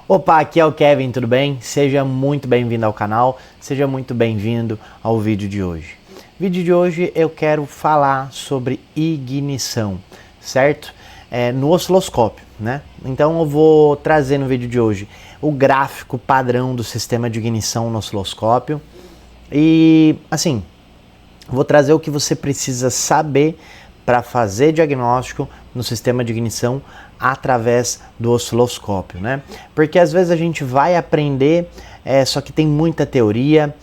Opa, aqui é o Kevin, tudo bem? Seja muito bem-vindo ao canal, seja muito bem-vindo ao vídeo de hoje. No vídeo de hoje eu quero falar sobre ignição, certo? No osciloscópio, né? Então eu vou trazer no vídeo de hoje o gráfico padrão do sistema de ignição no osciloscópio e, assim, vou trazer o que você precisa saber para fazer diagnóstico no sistema de ignição através do osciloscópio, né? Porque às vezes a gente vai aprender, só que tem muita teoria,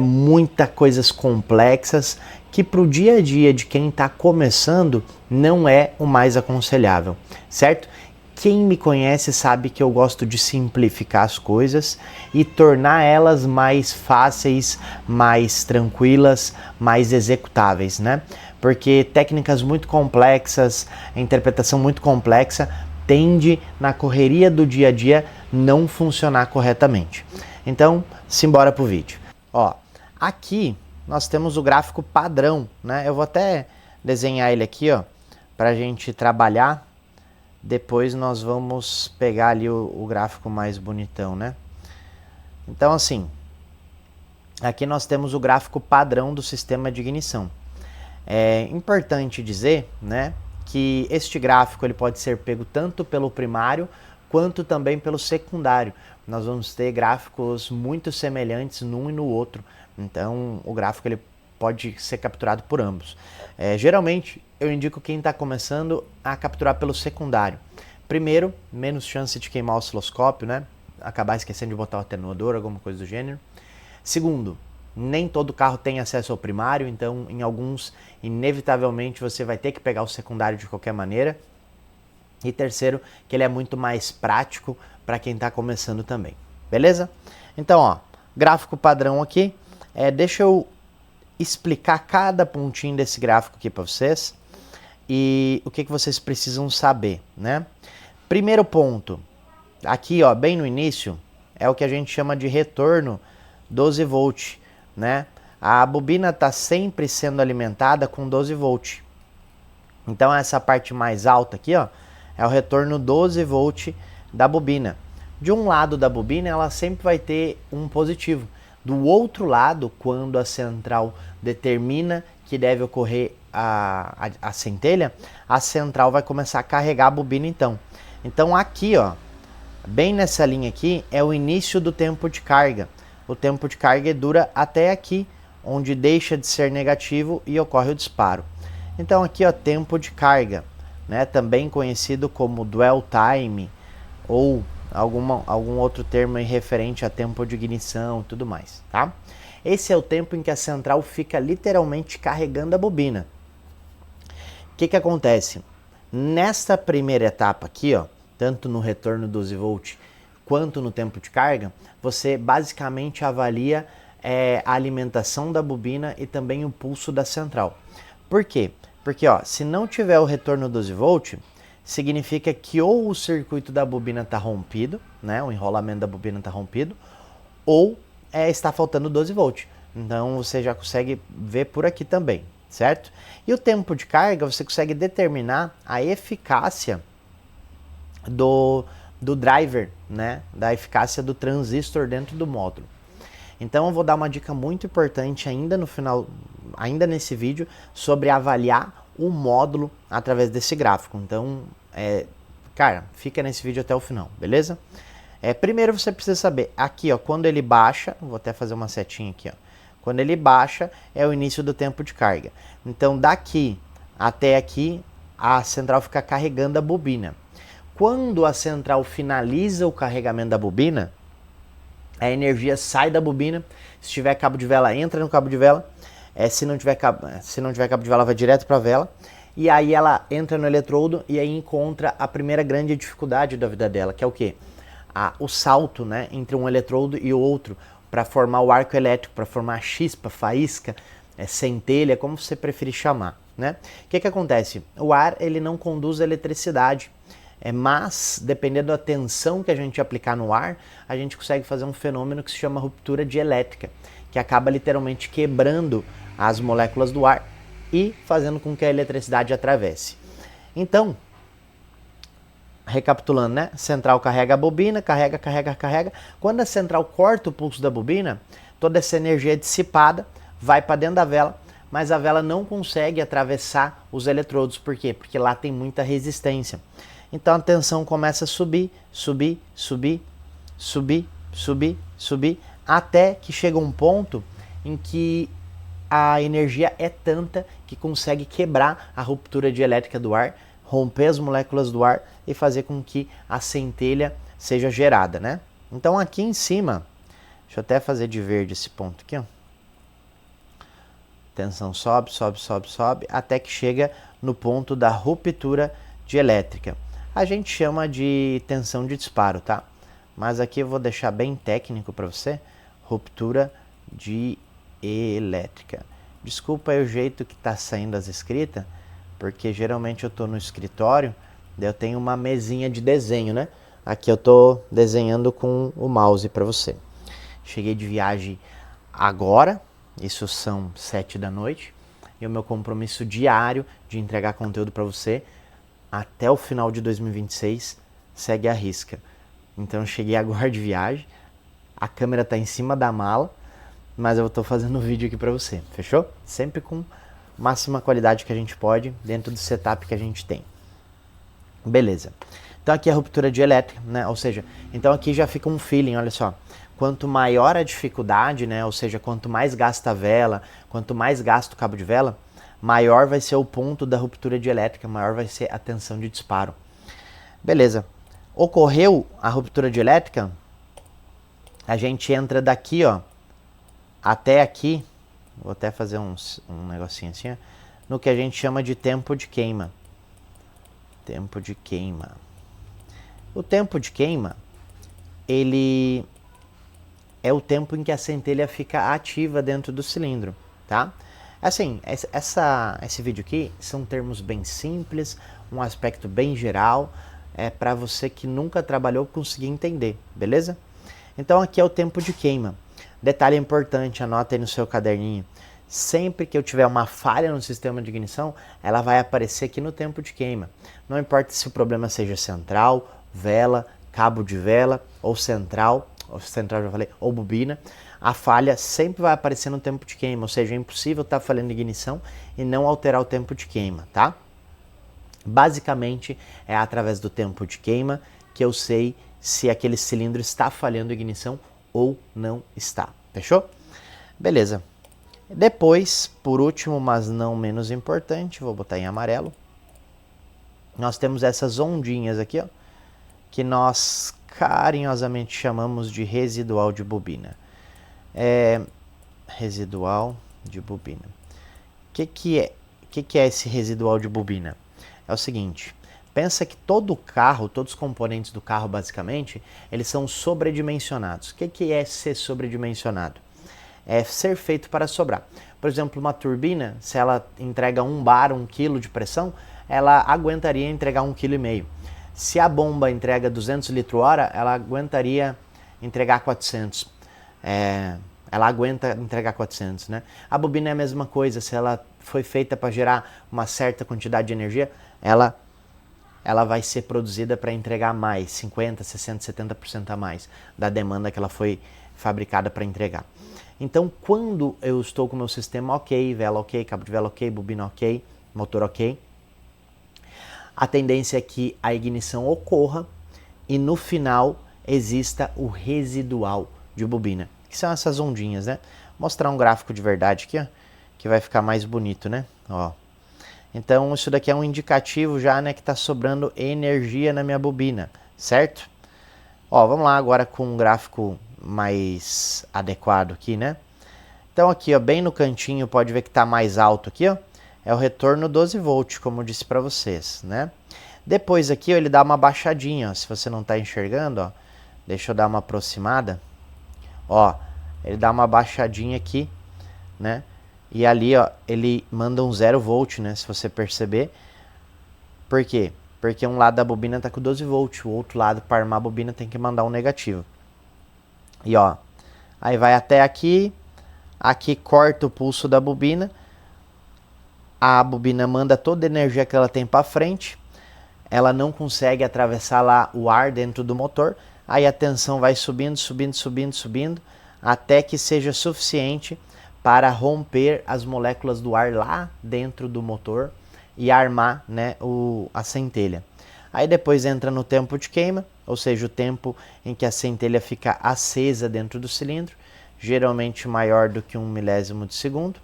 muitas coisas complexas que para o dia a dia de quem está começando não é o mais aconselhável, certo? Quem me conhece sabe que eu gosto de simplificar as coisas e tornar elas mais fáceis, mais tranquilas, mais executáveis, né? Porque técnicas muito complexas, a interpretação muito complexa, tende na correria do dia a dia não funcionar corretamente. Então, simbora pro vídeo. Ó, aqui nós temos o gráfico padrão, né? Eu vou até desenhar ele aqui, ó, pra gente trabalhar. Depois nós vamos pegar ali o gráfico mais bonitão, né? Então, assim, aqui nós temos o gráfico padrão do sistema de ignição. É importante dizer, né, que este gráfico ele pode ser pego tanto pelo primário quanto também pelo secundário. Nós vamos ter gráficos muito semelhantes num e no outro. Então, o gráfico ele pode ser capturado por ambos. Geralmente, eu indico quem está começando a capturar pelo secundário. Primeiro, menos chance de queimar o osciloscópio, né? Acabar esquecendo de botar o atenuador, alguma coisa do gênero. Segundo, nem todo carro tem acesso ao primário, então em alguns, inevitavelmente, você vai ter que pegar o secundário de qualquer maneira. E terceiro, que ele é muito mais prático para quem está começando também. Beleza? Então, ó, gráfico padrão aqui. Deixa eu explicar cada pontinho desse gráfico aqui para vocês e o que vocês precisam saber, né? Primeiro ponto, aqui ó, bem no início, é o que a gente chama de retorno 12 volt, né? A bobina está sempre sendo alimentada com 12 volt. Então essa parte mais alta aqui, ó, é o retorno 12 volt da bobina. De um lado da bobina, ela sempre vai ter um positivo. Do outro lado, quando a central determina que deve ocorrer a centelha, a central vai começar a carregar a bobina então. Então aqui, ó, bem nessa linha aqui, é o início do tempo de carga. O tempo de carga dura até aqui, onde deixa de ser negativo e ocorre o disparo. Então aqui, ó, tempo de carga, né, também conhecido como dwell time ou algum outro termo referente a tempo de ignição e tudo mais, tá? Esse é o tempo em que a central fica literalmente carregando a bobina. O que acontece? Nesta primeira etapa aqui, ó, tanto no retorno 12 volt quanto no tempo de carga, você basicamente avalia a alimentação da bobina e também o pulso da central. Por quê? Porque ó, se não tiver o retorno 12 volt, significa que ou o circuito da bobina está rompido, né, o enrolamento da bobina está rompido, ou está faltando 12 volt. Então você já consegue ver por aqui também, certo? E o tempo de carga você consegue determinar a eficácia do driver, né, da eficácia do transistor dentro do módulo. Então eu vou dar uma dica muito importante ainda no final, ainda nesse vídeo, sobre avaliar o módulo através desse gráfico. Então, cara, fica nesse vídeo até o final, beleza? Primeiro você precisa saber, aqui ó, quando ele baixa, vou até fazer uma setinha aqui, ó. Quando ele baixa é o início do tempo de carga. Então daqui até aqui a central fica carregando a bobina. Quando a central finaliza o carregamento da bobina, a energia sai da bobina. Se tiver cabo de vela, entra no cabo de vela. Se não tiver cabo de vela, vai direto para a vela. E aí ela entra no eletrodo e aí encontra a primeira grande dificuldade da vida dela, que é o quê? O salto, né, entre um eletrodo e o outro, para formar o arco elétrico, para formar chispa, faísca, centelha, como você preferir chamar, né? O que acontece? O ar ele não conduz a eletricidade. Mas, dependendo da tensão que a gente aplicar no ar, a gente consegue fazer um fenômeno que se chama ruptura dielétrica, que acaba literalmente quebrando as moléculas do ar e fazendo com que a eletricidade atravesse. Então, o que acontece? O ar ele não conduz a eletricidade, mas, dependendo da tensão que a gente aplicar no ar, a gente consegue fazer um fenômeno que se chama ruptura dielétrica, que acaba literalmente quebrando as moléculas do ar e fazendo com que a eletricidade atravesse. Então, recapitulando, né? Central carrega a bobina, carrega. Quando a central corta o pulso da bobina, toda essa energia é dissipada, vai para dentro da vela, mas a vela não consegue atravessar os eletrodos. Por quê? Porque lá tem muita resistência. Então a tensão começa a subir, até que chega um ponto em que a energia é tanta que consegue quebrar a ruptura dielétrica do ar, romper as moléculas do ar e fazer com que a centelha seja gerada, né? Então aqui em cima, deixa eu até fazer de verde esse ponto aqui, ó. Tensão sobe, até que chega no ponto da ruptura dielétrica. A gente chama de tensão de disparo, tá? Mas aqui eu vou deixar bem técnico para você, ruptura dielétrica. Desculpa aí o jeito que tá saindo as escritas, porque geralmente eu tô no escritório, daí eu tenho uma mesinha de desenho, né? Aqui eu tô desenhando com o mouse para você. Cheguei de viagem agora, isso são 7 da noite, e o meu compromisso diário de entregar conteúdo para você até o final de 2026 segue à risca. Então eu cheguei agora de viagem, a câmera tá em cima da mala, mas eu tô fazendo um vídeo aqui para você, fechou? Sempre com máxima qualidade que a gente pode, dentro do setup que a gente tem. Beleza. Então aqui é a ruptura dielétrica, né? Ou seja, então aqui já fica um feeling, olha só. Quanto maior a dificuldade, né? Ou seja, quanto mais gasta a vela, quanto mais gasta o cabo de vela, maior vai ser o ponto da ruptura dielétrica, maior vai ser a tensão de disparo. Beleza. Ocorreu a ruptura dielétrica, a gente entra daqui, ó, até aqui. Vou até fazer um negocinho assim, ó, no que a gente chama de tempo de queima. Tempo de queima. O tempo de queima, ele é o tempo em que a centelha fica ativa dentro do cilindro, tá? Assim, esse vídeo aqui são termos bem simples, um aspecto bem geral, para você que nunca trabalhou conseguir entender, beleza? Então aqui é o tempo de queima. Detalhe importante, anota aí no seu caderninho. Sempre que eu tiver uma falha no sistema de ignição, ela vai aparecer aqui no tempo de queima. Não importa se o problema seja central, vela, cabo de vela, ou central já falei, ou bobina, a falha sempre vai aparecer no tempo de queima, ou seja, é impossível estar falhando ignição e não alterar o tempo de queima, tá? Basicamente, é através do tempo de queima que eu sei se aquele cilindro está falhando ignição ou não está. Fechou? Beleza. Depois, por último, mas não menos importante, vou botar em amarelo, nós temos essas ondinhas aqui, ó, que nós carinhosamente chamamos de residual de bobina. Residual de bobina. O que é esse residual de bobina? É o seguinte, pensa que todo o carro, todos os componentes do carro basicamente, eles são sobredimensionados. O que é ser sobredimensionado? É ser feito para sobrar. Por exemplo, uma turbina, se ela entrega 1 bar, 1 quilo de pressão, ela aguentaria entregar 1,5 kg. Se a bomba entrega 200 litros hora, ela aguentaria entregar 400. Ela aguenta entregar 400, né? A bobina é a mesma coisa, se ela foi feita para gerar uma certa quantidade de energia, ela vai ser produzida para entregar mais, 50%, 60%, 70% a mais da demanda que ela foi fabricada para entregar. Então, quando eu estou com o meu sistema ok, vela ok, cabo de vela ok, bobina ok, motor ok, a tendência é que a ignição ocorra e no final exista o residual de bobina, que são essas ondinhas, né? Vou mostrar um gráfico de verdade aqui, ó, que vai ficar mais bonito, né? Ó. Então, isso daqui é um indicativo já, né, que está sobrando energia na minha bobina, certo? Ó, vamos lá agora com um gráfico mais adequado aqui, né? Então aqui, ó, bem no cantinho, pode ver que está mais alto aqui, ó, é o retorno 12 volts, como eu disse para vocês, né? Depois aqui, ó, ele dá uma baixadinha, ó, se você não está enxergando, ó, deixa eu dar uma aproximada, ó, ele dá uma baixadinha aqui, né? E ali, ó, ele manda um 0 volt, né, se você perceber. Por quê? Porque um lado da bobina tá com 12 volts, o outro lado, para armar a bobina, tem que mandar um negativo. E ó, aí vai até aqui, aqui corta o pulso da bobina, a bobina manda toda a energia que ela tem para frente, ela não consegue atravessar lá o ar dentro do motor, aí a tensão vai subindo, subindo, subindo, subindo, até que seja suficiente para romper as moléculas do ar lá dentro do motor e armar, né, a centelha. Aí depois entra no tempo de queima, ou seja, o tempo em que a centelha fica acesa dentro do cilindro, geralmente maior do que 1 milésimo de segundo.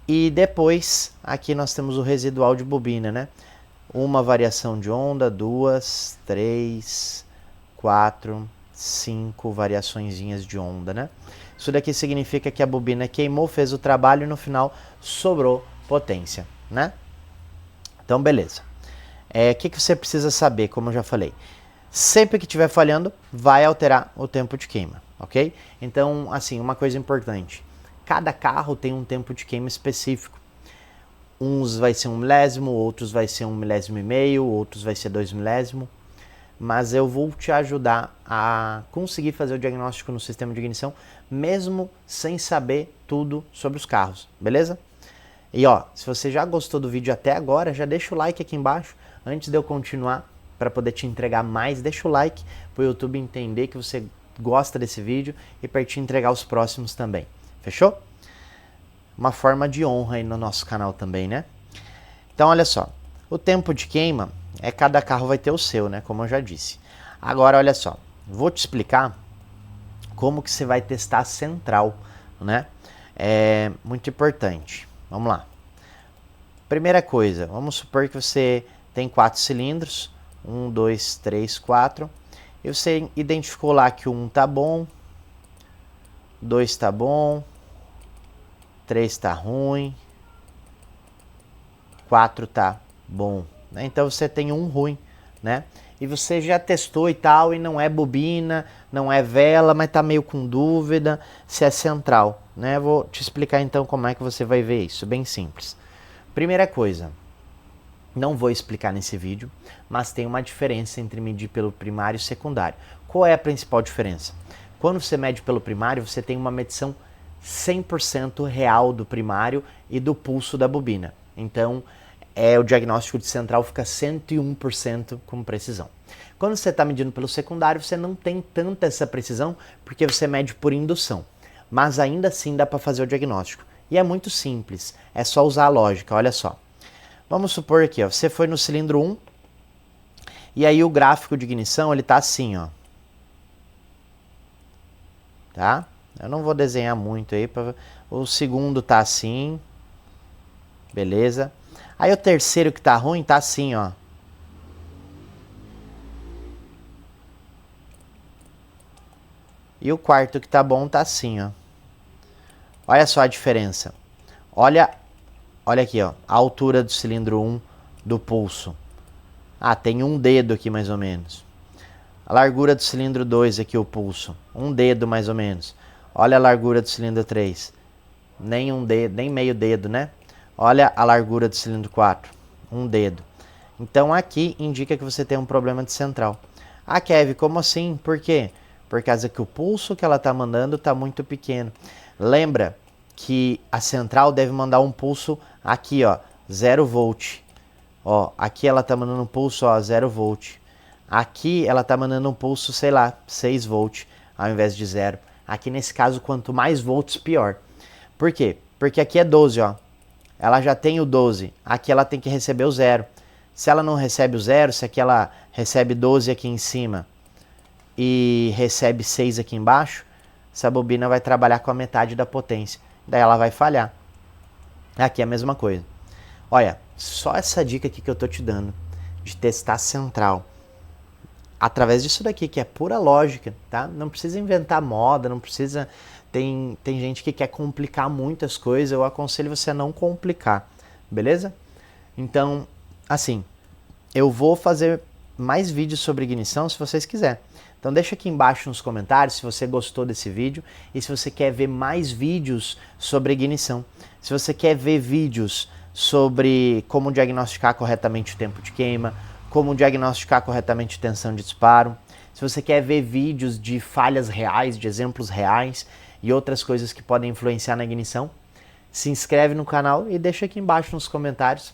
E depois, aqui nós temos o residual de bobina, né? Uma variação de onda, 2, 3, 4, 5 variaçõezinhas de onda, né? Isso daqui significa que a bobina queimou, fez o trabalho e no final sobrou potência, né? Então, beleza. O que você precisa saber, como eu já falei? Sempre que estiver falhando, vai alterar o tempo de queima, ok? Então, assim, uma coisa importante. Cada carro tem um tempo de queima específico. Uns vai ser 1 milésimo, outros vai ser 1 milésimo e meio, outros vai ser 2 milésimo. Mas eu vou te ajudar a conseguir fazer o diagnóstico no sistema de ignição, mesmo sem saber tudo sobre os carros, beleza? E ó, se você já gostou do vídeo até agora, já deixa o like aqui embaixo. Antes de eu continuar, para poder te entregar mais, deixa o like para o YouTube entender que você gosta desse vídeo e para te entregar os próximos também. Fechou? Uma forma de honra aí no nosso canal também, né? Então, olha só. O tempo de queima, cada carro vai ter o seu, né? Como eu já disse. Agora, olha só. Vou te explicar como que você vai testar a central, né? É muito importante. Vamos lá. Primeira coisa, vamos supor que você tem 4 cilindros. 1, 2, 3, 4. E você identificou lá que o 1 tá bom, 2 tá bom, 3 tá ruim, 4 tá bom, né? Então você tem um ruim, né? E você já testou e tal, e não é bobina, não é vela, mas tá meio com dúvida se é central, né? Vou te explicar então como é que você vai ver isso, bem simples. Primeira coisa, não vou explicar nesse vídeo, mas tem uma diferença entre medir pelo primário e secundário. Qual é a principal diferença? Quando você mede pelo primário, você tem uma medição 100% real do primário e do pulso da bobina. Então, o diagnóstico de central fica 101% com precisão. Quando você está medindo pelo secundário, você não tem tanta essa precisão, porque você mede por indução. Mas ainda assim dá para fazer o diagnóstico. E é muito simples, é só usar a lógica, olha só. Vamos supor aqui, ó, você foi no cilindro 1, e aí o gráfico de ignição, ele tá assim, ó. Tá? Eu não vou desenhar muito aí, o segundo tá assim, beleza. Aí o terceiro que tá ruim tá assim, ó. E o quarto que tá bom tá assim, ó. Olha só a diferença. Olha aqui, ó, a altura do cilindro 1 do pulso. Ah, tem um dedo aqui mais ou menos. A largura do cilindro 2 aqui, o pulso. Um dedo mais ou menos. Olha a largura do cilindro 3. Nem um dedo, nem meio dedo, né? Olha a largura do cilindro 4. Um dedo. Então aqui indica que você tem um problema de central. Ah, Kevin, como assim? Por quê? Por causa que o pulso que ela está mandando está muito pequeno. Lembra que a central deve mandar um pulso aqui, ó, 0 volt. Ó, aqui ela está mandando um pulso, ó, 0 volt. Aqui ela está mandando um pulso, sei lá, 6 volt ao invés de 0. Aqui nesse caso, quanto mais volts, pior. Por quê? Porque aqui é 12, ó. Ela já tem o 12. Aqui ela tem que receber o 0. Se ela não recebe o 0, se aqui ela recebe 12 aqui em cima e recebe 6 aqui embaixo, essa bobina vai trabalhar com a metade da potência. Daí ela vai falhar. Aqui é a mesma coisa. Olha, só essa dica aqui que eu tô te dando de testar central. Através disso daqui, que é pura lógica, tá? Não precisa inventar moda, não precisa... Tem gente que quer complicar muitas coisas, eu aconselho você a não complicar, beleza? Então, assim, eu vou fazer mais vídeos sobre ignição se vocês quiserem. Então deixa aqui embaixo nos comentários se você gostou desse vídeo e se você quer ver mais vídeos sobre ignição. Se você quer ver vídeos sobre como diagnosticar corretamente o tempo de queima, como diagnosticar corretamente tensão de disparo, se você quer ver vídeos de falhas reais, de exemplos reais e outras coisas que podem influenciar na ignição, se inscreve no canal e deixa aqui embaixo nos comentários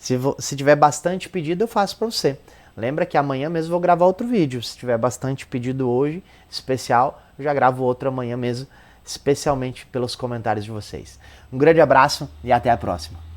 Se tiver bastante pedido, eu faço para você. Lembra que amanhã mesmo vou gravar outro vídeo. Se tiver bastante pedido hoje, especial, eu já gravo outro amanhã mesmo, especialmente pelos comentários de vocês. Um grande abraço e até a próxima.